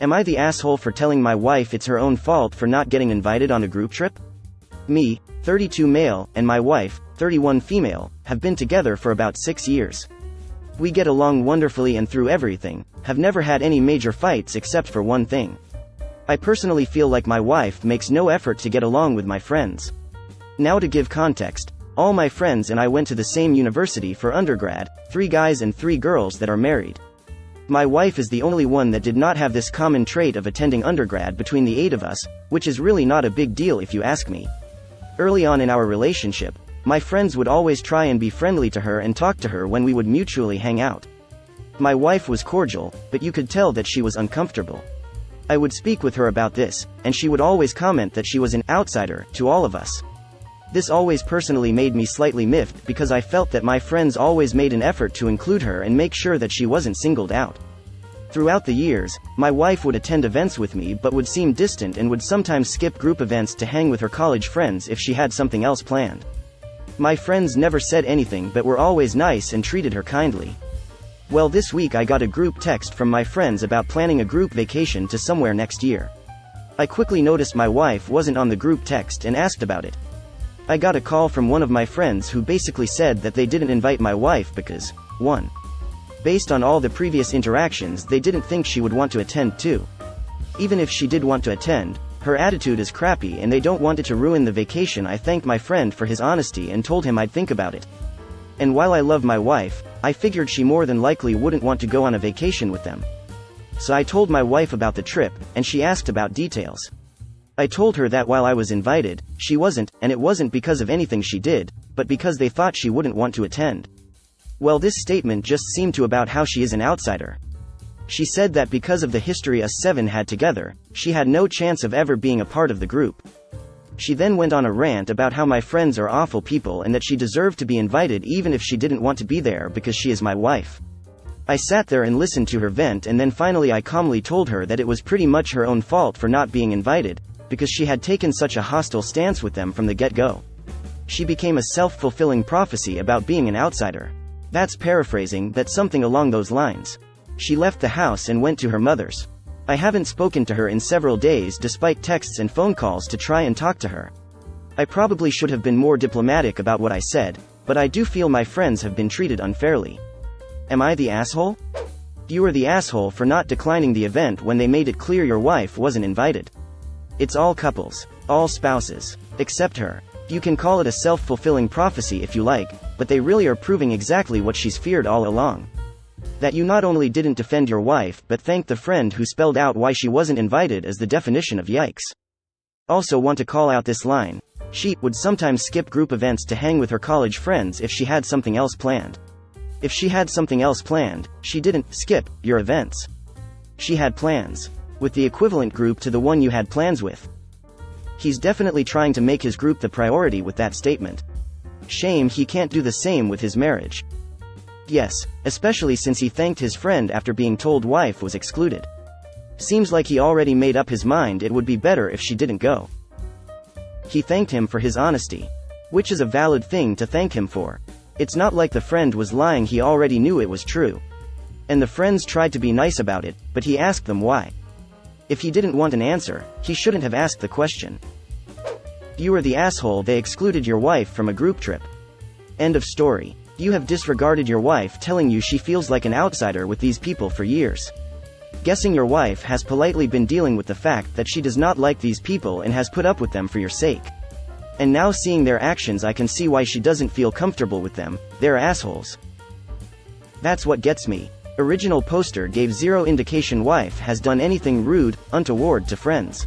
Am I the asshole for telling my wife it's her own fault for not getting invited on a group trip? Me, 32 male, and my wife, 31 female, have been together for about 6 years. We get along wonderfully and through everything, have never had any major fights except for one thing. I personally feel like my wife makes no effort to get along with my friends. Now to give context, all my friends and I went to the same university for undergrad, 3 guys and 3 girls that are married. My wife is the only one that did not have this common trait of attending undergrad between the 8 of us, which is really not a big deal if you ask me. Early on in our relationship, my friends would always try and be friendly to her and talk to her when we would mutually hang out. My wife was cordial, but you could tell that she was uncomfortable. I would speak with her about this, and she would always comment that she was an outsider to all of us. This always personally made me slightly miffed because I felt that my friends always made an effort to include her and make sure that she wasn't singled out. Throughout the years, my wife would attend events with me but would seem distant and would sometimes skip group events to hang with her college friends if she had something else planned. My friends never said anything but were always nice and treated her kindly. Well, this week I got a group text from my friends about planning a group vacation to somewhere next year. I quickly noticed my wife wasn't on the group text and asked about it. I got a call from one of my friends who basically said that they didn't invite my wife because, 1. Based on all the previous interactions, they didn't think she would want to attend too. Even if she did want to attend, her attitude is crappy and they don't want it to ruin the vacation. I thanked my friend for his honesty and told him I'd think about it. And while I love my wife, I figured she more than likely wouldn't want to go on a vacation with them. So I told my wife about the trip, and she asked about details. I told her that while I was invited, she wasn't, and it wasn't because of anything she did, but because they thought she wouldn't want to attend. Well, this statement just seemed to about how she is an outsider. She said that because of the history us 7 had together, she had no chance of ever being a part of the group. She then went on a rant about how my friends are awful people and that she deserved to be invited even if she didn't want to be there because she is my wife. I sat there and listened to her vent, and then finally I calmly told her that it was pretty much her own fault for not being invited, because she had taken such a hostile stance with them from the get-go. She became a self-fulfilling prophecy about being an outsider. That's paraphrasing, but something along those lines. She left the house and went to her mother's. I haven't spoken to her in several days despite texts and phone calls to try and talk to her. I probably should have been more diplomatic about what I said, but I do feel my friends have been treated unfairly. Am I the asshole? You are the asshole for not declining the event when they made it clear your wife wasn't invited. It's all couples, all spouses, except her. You can call it a self-fulfilling prophecy if you like, but they really are proving exactly what she's feared all along. That you not only didn't defend your wife but thanked the friend who spelled out why she wasn't invited as the definition of yikes. Also want to call out this line. She would sometimes skip group events to hang with her college friends if she had something else planned. If she had something else planned, she didn't skip your events. She had plans with the equivalent group to the one you had plans with. He's definitely trying to make his group the priority with that statement. Shame he can't do the same with his marriage. Yes, especially since he thanked his friend after being told wife was excluded. Seems like he already made up his mind it would be better if she didn't go. He thanked him for his honesty, which is a valid thing to thank him for. It's not like the friend was lying, he already knew it was true. And the friends tried to be nice about it, but he asked them why. If he didn't want an answer, he shouldn't have asked the question. You are the asshole, they excluded your wife from a group trip. End of story. You have disregarded your wife telling you she feels like an outsider with these people for years. Guessing your wife has politely been dealing with the fact that she does not like these people and has put up with them for your sake. And now seeing their actions, I can see why she doesn't feel comfortable with them. They're assholes. That's what gets me. Original poster gave zero indication wife has done anything rude, untoward to friends.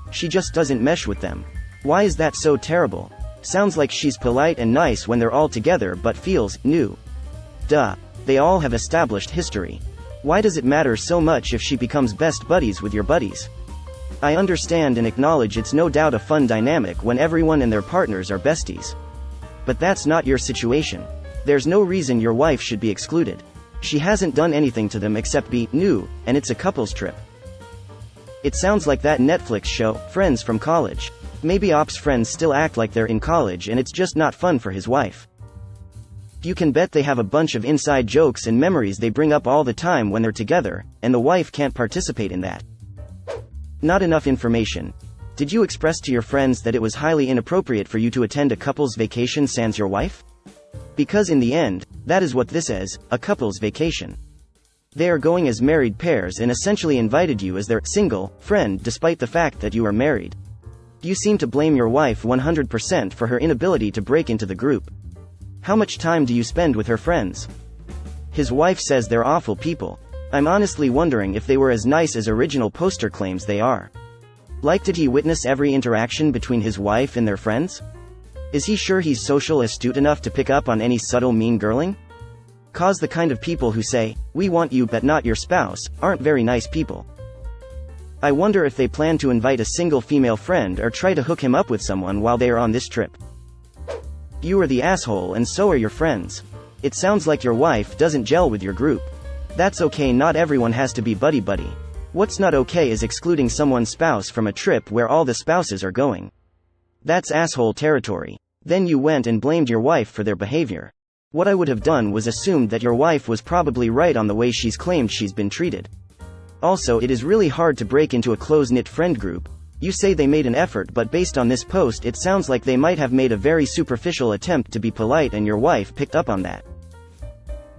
She just doesn't mesh with them. Why is that so terrible? Sounds like she's polite and nice when they're all together but feels new. Duh. They all have established history. Why does it matter so much if she becomes best buddies with your buddies? I understand and acknowledge it's no doubt a fun dynamic when everyone and their partners are besties. But that's not your situation. There's no reason your wife should be excluded. She hasn't done anything to them except be new, and it's a couples trip. It sounds like that Netflix show, Friends from College. Maybe Op's friends still act like they're in college and it's just not fun for his wife. You can bet they have a bunch of inside jokes and memories they bring up all the time when they're together, and the wife can't participate in that. Not enough information. Did you express to your friends that it was highly inappropriate for you to attend a couple's vacation sans your wife? Because in the end, that is what this is, a couple's vacation. They are going as married pairs and essentially invited you as their single friend despite the fact that you are married. You seem to blame your wife 100% for her inability to break into the group. How much time do you spend with her friends? His wife says they're awful people. I'm honestly wondering if they were as nice as original poster claims they are. Like, did he witness every interaction between his wife and their friends? Is he sure he's social astute enough to pick up on any subtle mean girling? Cause the kind of people who say, "We want you but not your spouse," aren't very nice people. I wonder if they plan to invite a single female friend or try to hook him up with someone while they are on this trip. You are the asshole and so are your friends. It sounds like your wife doesn't gel with your group. That's okay, not everyone has to be buddy-buddy. What's not okay is excluding someone's spouse from a trip where all the spouses are going. That's asshole territory. Then you went and blamed your wife for their behavior. What I would have done was assumed that your wife was probably right on the way she's claimed she's been treated. Also, it is really hard to break into a close-knit friend group. You say they made an effort, but based on this post it sounds like they might have made a very superficial attempt to be polite and your wife picked up on that.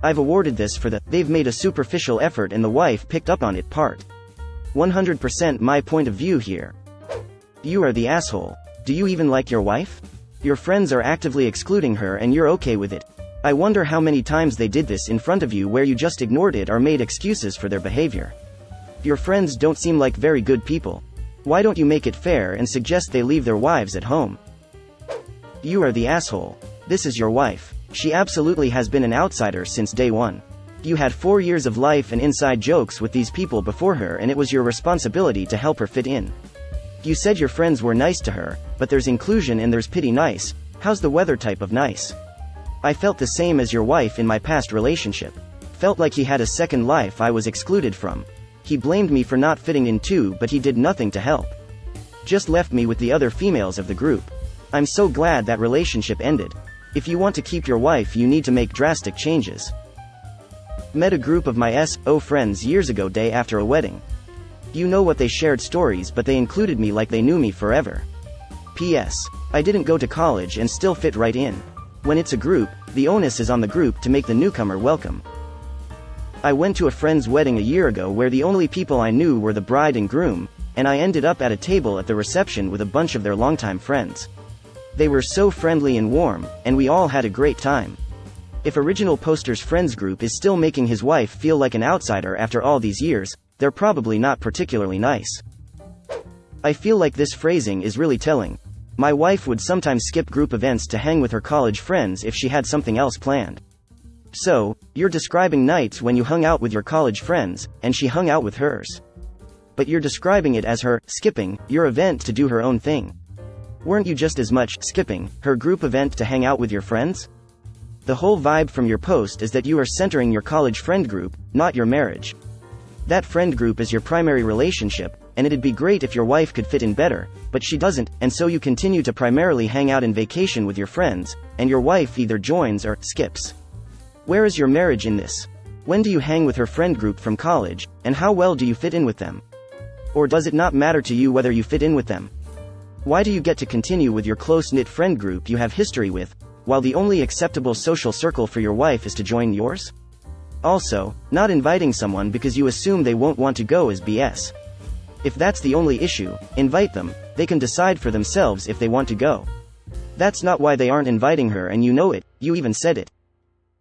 I've awarded this for the "they've made a superficial effort and the wife picked up on it" part. 100% my point of view here. You are the asshole. Do you even like your wife? Your friends are actively excluding her and you're okay with it. I wonder how many times they did this in front of you where you just ignored it or made excuses for their behavior. Your friends don't seem like very good people. Why don't you make it fair and suggest they leave their wives at home? You are the asshole. This is your wife. She absolutely has been an outsider since day one. You had 4 years of life and inside jokes with these people before her and it was your responsibility to help her fit in. You said your friends were nice to her, but there's inclusion and there's pity nice. How's the weather type of nice? I felt the same as your wife in my past relationship. Felt like he had a second life I was excluded from. He blamed me for not fitting in too, but he did nothing to help. Just left me with the other females of the group. I'm so glad that relationship ended. If you want to keep your wife you need to make drastic changes. Met a group of my friends years ago day after a wedding. You know what, they shared stories but they included me like they knew me forever. P.S. I didn't go to college and still fit right in. When it's a group, the onus is on the group to make the newcomer welcome. I went to a friend's wedding a year ago where the only people I knew were the bride and groom, and I ended up at a table at the reception with a bunch of their longtime friends. They were so friendly and warm, and we all had a great time. If original poster's friends group is still making his wife feel like an outsider after all these years, they're probably not particularly nice. I feel like this phrasing is really telling. My wife would sometimes skip group events to hang with her college friends if she had something else planned. So, you're describing nights when you hung out with your college friends, and she hung out with hers. But you're describing it as her skipping your event to do her own thing. Weren't you just as much skipping her group event to hang out with your friends? The whole vibe from your post is that you are centering your college friend group, not your marriage. That friend group is your primary relationship, and it'd be great if your wife could fit in better, but she doesn't, and so you continue to primarily hang out and vacation with your friends, and your wife either joins or skips. Where is your marriage in this? When do you hang with her friend group from college, and how well do you fit in with them? Or does it not matter to you whether you fit in with them? Why do you get to continue with your close-knit friend group you have history with, while the only acceptable social circle for your wife is to join yours? Also, not inviting someone because you assume they won't want to go is BS. If that's the only issue, invite them, they can decide for themselves if they want to go. That's not why they aren't inviting her and you know it, you even said it.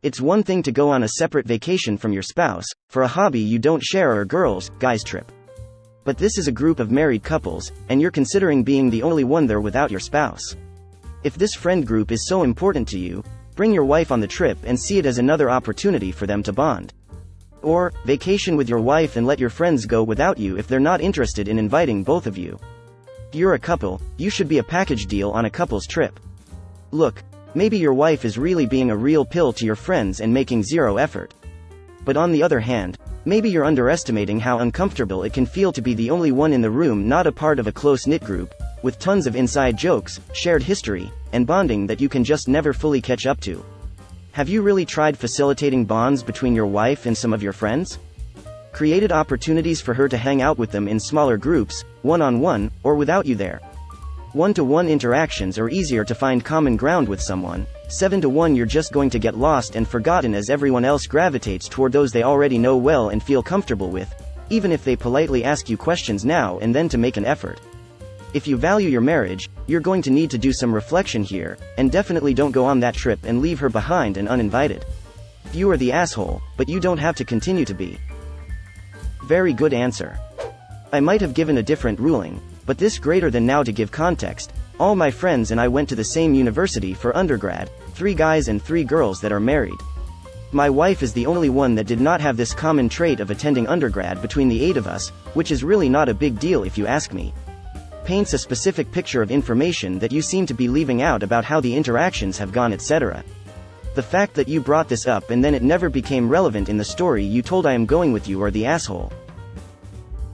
It's one thing to go on a separate vacation from your spouse, for a hobby you don't share or a girls, guys trip. But this is a group of married couples, and you're considering being the only one there without your spouse. If this friend group is so important to you, bring your wife on the trip and see it as another opportunity for them to bond. Or, vacation with your wife and let your friends go without you if they're not interested in inviting both of you. You're a couple, you should be a package deal on a couple's trip. Look, maybe your wife is really being a real pill to your friends and making zero effort. But on the other hand, maybe you're underestimating how uncomfortable it can feel to be the only one in the room not a part of a close-knit group, with tons of inside jokes, shared history, and bonding that you can just never fully catch up to. Have you really tried facilitating bonds between your wife and some of your friends? created opportunities for her to hang out with them in smaller groups, one-on-one, or without you there. One-to-one interactions are easier to find common ground with someone. 7-to-1 you're just going to get lost and forgotten as everyone else gravitates toward those they already know well and feel comfortable with, even if they politely ask you questions now and then to make an effort. If you value your marriage, you're going to need to do some reflection here, and definitely don't go on that trip and leave her behind and uninvited. You are the asshole, but you don't have to continue to be. Very good answer. I might have given a different ruling, but this greater than now to give context. All my friends and I went to the same university for undergrad, 3 guys and 3 girls that are married. My wife is the only one that did not have this common trait of attending undergrad between the 8 of us, which is really not a big deal if you ask me. Paints a specific picture of information that you seem to be leaving out about how the interactions have gone, etc. The fact that you brought this up and then it never became relevant in the story you told I am going with you are the asshole.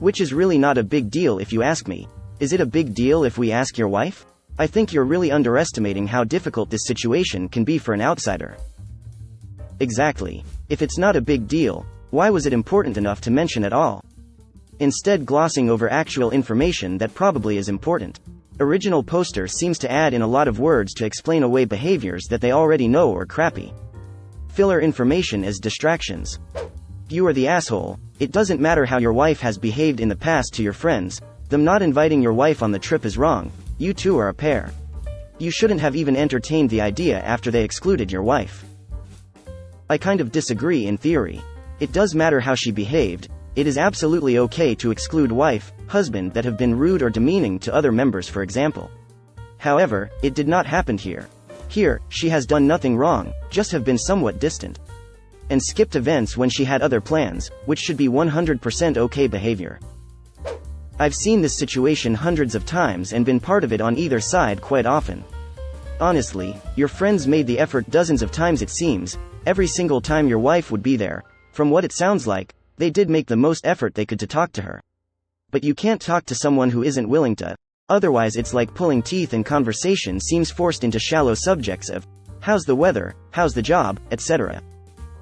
Which is really not a big deal if you ask me. Is it a big deal if we ask your wife? I think you're really underestimating how difficult this situation can be for an outsider. Exactly. If it's not a big deal, why was it important enough to mention at all? Instead glossing over actual information that probably is important. Original poster seems to add in a lot of words to explain away behaviors that they already know are crappy. Filler information as distractions. You are the asshole. It doesn't matter how your wife has behaved in the past to your friends. Them not inviting your wife on the trip is wrong. You two are a pair. You shouldn't have even entertained the idea after they excluded your wife. I kind of disagree in theory. It does matter how she behaved. It is absolutely okay to exclude wife, husband that have been rude or demeaning to other members, for example. However, it did not happen here. Here, she has done nothing wrong, just have been somewhat distant. And skipped events when she had other plans, which should be 100% okay behavior. I've seen this situation hundreds of times and been part of it on either side quite often. Honestly, your friends made the effort dozens of times it seems, every single time your wife would be there. From what it sounds like, they did make the most effort they could to talk to her. But you can't talk to someone who isn't willing to. Otherwise it's like pulling teeth and conversation seems forced into shallow subjects of, how's the weather, how's the job, etc.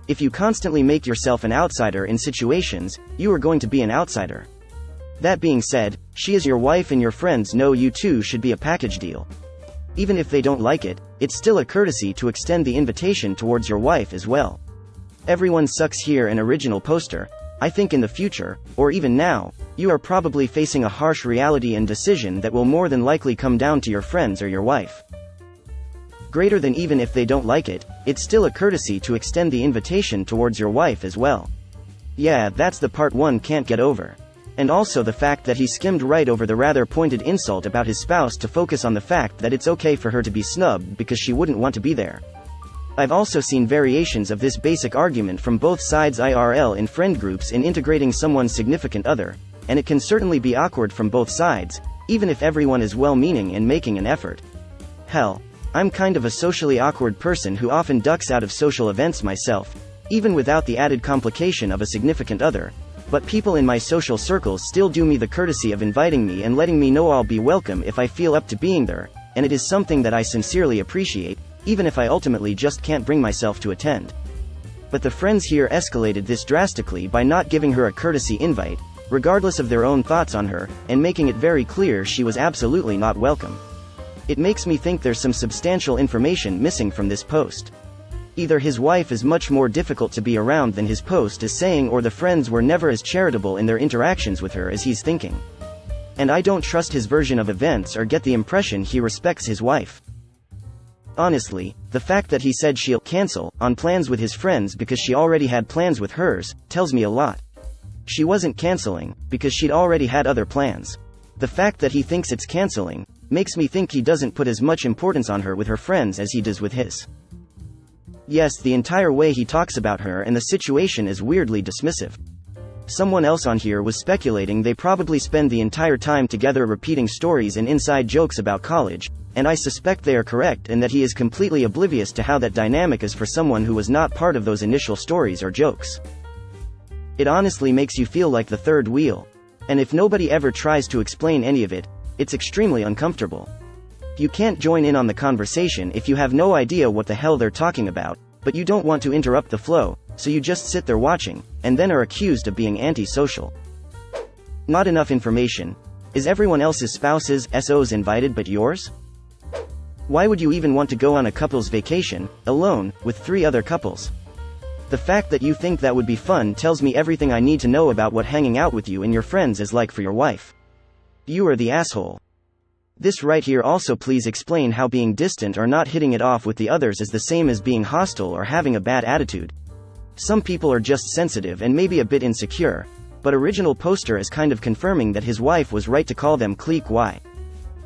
If you constantly make yourself an outsider in situations, you are going to be an outsider. That being said, she is your wife and your friends know you two should be a package deal. Even if they don't like it, it's still a courtesy to extend the invitation towards your wife as well. Everyone sucks here an original poster. I think in the future, or even now, you are probably facing a harsh reality and decision that will more than likely come down to your friends or your wife. Greater than even if they don't like it, it's still a courtesy to extend the invitation towards your wife as well. Yeah, that's the part one can't get over. And also the fact that he skimmed right over the rather pointed insult about his spouse to focus on the fact that it's okay for her to be snubbed because she wouldn't want to be there. I've also seen variations of this basic argument from both sides IRL in friend groups in integrating someone's significant other, and it can certainly be awkward from both sides, even if everyone is well-meaning and making an effort. Hell, I'm kind of a socially awkward person who often ducks out of social events myself, even without the added complication of a significant other. But people in my social circles still do me the courtesy of inviting me and letting me know I'll be welcome if I feel up to being there, and it is something that I sincerely appreciate, even if I ultimately just can't bring myself to attend. But the friends here escalated this drastically by not giving her a courtesy invite, regardless of their own thoughts on her, and making it very clear she was absolutely not welcome. It makes me think there's some substantial information missing from this post. Either his wife is much more difficult to be around than his post is saying, or the friends were never as charitable in their interactions with her as he's thinking. And I don't trust his version of events or get the impression he respects his wife. Honestly, the fact that he said she'll cancel on plans with his friends because she already had plans with hers tells me a lot. She wasn't canceling because she'd already had other plans. The fact that he thinks it's canceling makes me think he doesn't put as much importance on her with her friends as he does with his. Yes, the entire way he talks about her and the situation is weirdly dismissive. Someone else on here was speculating they probably spend the entire time together repeating stories and inside jokes about college, and I suspect they are correct and that he is completely oblivious to how that dynamic is for someone who was not part of those initial stories or jokes. It honestly makes you feel like the third wheel. And if nobody ever tries to explain any of it, it's extremely uncomfortable. You can't join in on the conversation if you have no idea what the hell they're talking about, but you don't want to interrupt the flow, so you just sit there watching, and then are accused of being antisocial. Not enough information. Is everyone else's spouses, SOs invited but yours? Why would you even want to go on a couple's vacation, alone, with 3 other couples? The fact that you think that would be fun tells me everything I need to know about what hanging out with you and your friends is like for your wife. You are the asshole. This right here also please explain how being distant or not hitting it off with the others is the same as being hostile or having a bad attitude. Some people are just sensitive and maybe a bit insecure, but original poster is kind of confirming that his wife was right to call them clique Y.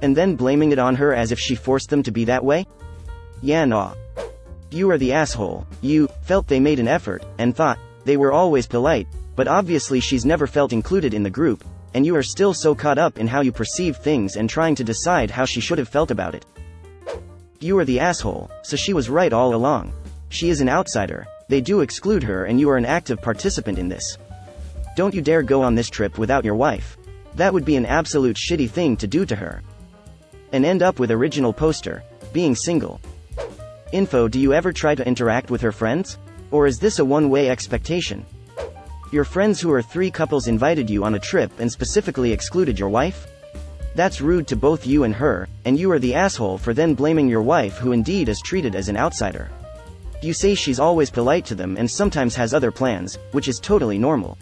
And then blaming it on her as if she forced them to be that way? Yeah, nah. You are the asshole. You felt they made an effort, and thought they were always polite, but obviously she's never felt included in the group, and you are still so caught up in how you perceive things and trying to decide how she should have felt about it. You are the asshole, so she was right all along. She is an outsider, they do exclude her and you are an active participant in this. Don't you dare go on this trip without your wife. That would be an absolute shitty thing to do to her. And end up with original poster, being single. Info: do you ever try to interact with her friends? Or is this a one-way expectation? Your friends who are 3 couples invited you on a trip and specifically excluded your wife? That's rude to both you and her, and you are the asshole for then blaming your wife who indeed is treated as an outsider. You say she's always polite to them and sometimes has other plans, which is totally normal.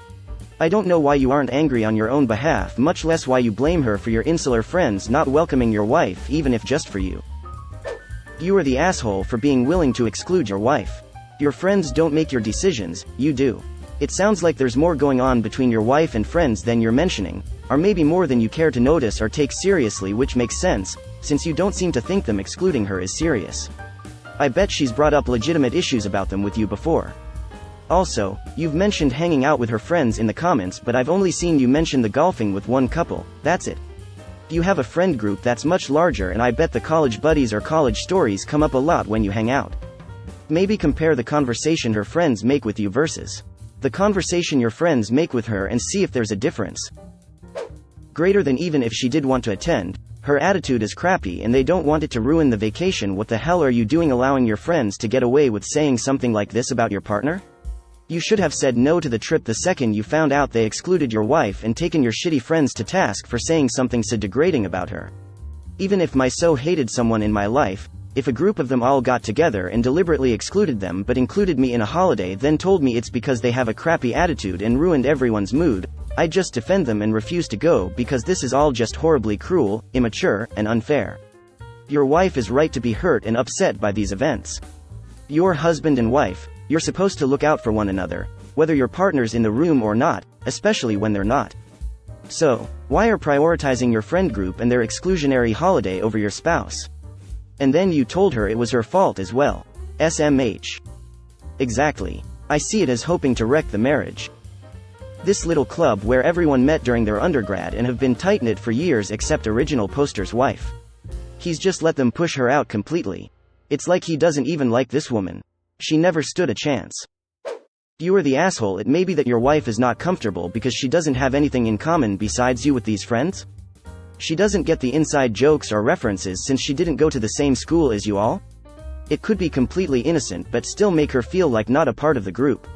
I don't know why you aren't angry on your own behalf, much less why you blame her for your insular friends not welcoming your wife even if just for you. You are the asshole for being willing to exclude your wife. Your friends don't make your decisions, you do. It sounds like there's more going on between your wife and friends than you're mentioning, or maybe more than you care to notice or take seriously, which makes sense, since you don't seem to think them excluding her is serious. I bet she's brought up legitimate issues about them with you before. Also, you've mentioned hanging out with her friends in the comments, but I've only seen you mention the golfing with one couple, that's it. You have a friend group that's much larger, and I bet the college buddies or college stories come up a lot when you hang out. Maybe compare the conversation her friends make with you versus the conversation your friends make with her and see if there's a difference. Greater than even if she did want to attend, her attitude is crappy and they don't want it to ruin the vacation. What the hell are you doing allowing your friends to get away with saying something like this about your partner? You should have said no to the trip the second you found out they excluded your wife and taken your shitty friends to task for saying something so degrading about her. Even if I so hated someone in my life, if a group of them all got together and deliberately excluded them but included me in a holiday, then told me it's because they have a crappy attitude and ruined everyone's mood, I'd just defend them and refuse to go because this is all just horribly cruel, immature, and unfair. Your wife is right to be hurt and upset by these events. You're husband and wife. You're supposed to look out for one another, whether your partner's in the room or not, especially when they're not. So, why are prioritizing your friend group and their exclusionary holiday over your spouse? And then you told her it was her fault as well. SMH. Exactly. I see it as hoping to wreck the marriage. This little club where everyone met during their undergrad and have been tight-knit for years except original poster's wife. He's just let them push her out completely. It's like he doesn't even like this woman. She never stood a chance. You are the asshole. It may be that your wife is not comfortable because she doesn't have anything in common besides you with these friends? She doesn't get the inside jokes or references since she didn't go to the same school as you all? It could be completely innocent but still make her feel like not a part of the group.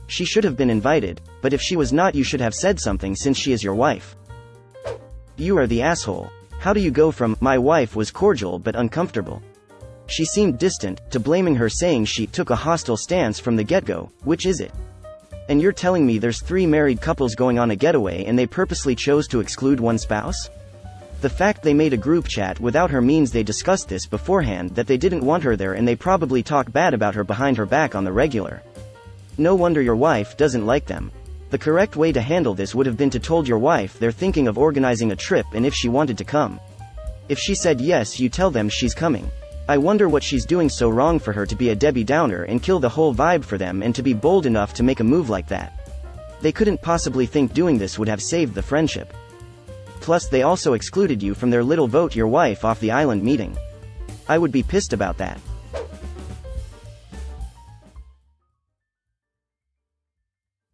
She should have been invited, but if she was not, you should have said something since she is your wife. You are the asshole. How do you go from, my wife was cordial but uncomfortable, she seemed distant, to blaming her saying she took a hostile stance from the get-go? Which is it? And you're telling me there's 3 married couples going on a getaway and they purposely chose to exclude one spouse? The fact they made a group chat without her means they discussed this beforehand, that they didn't want her there, and they probably talk bad about her behind her back on the regular. No wonder your wife doesn't like them. The correct way to handle this would have been to told your wife they're thinking of organizing a trip and if she wanted to come. If she said yes, you tell them she's coming. I wonder what she's doing so wrong for her to be a Debbie Downer and kill the whole vibe for them and to be bold enough to make a move like that. They couldn't possibly think doing this would have saved the friendship. Plus they also excluded you from their little vote your wife off the island meeting. I would be pissed about that.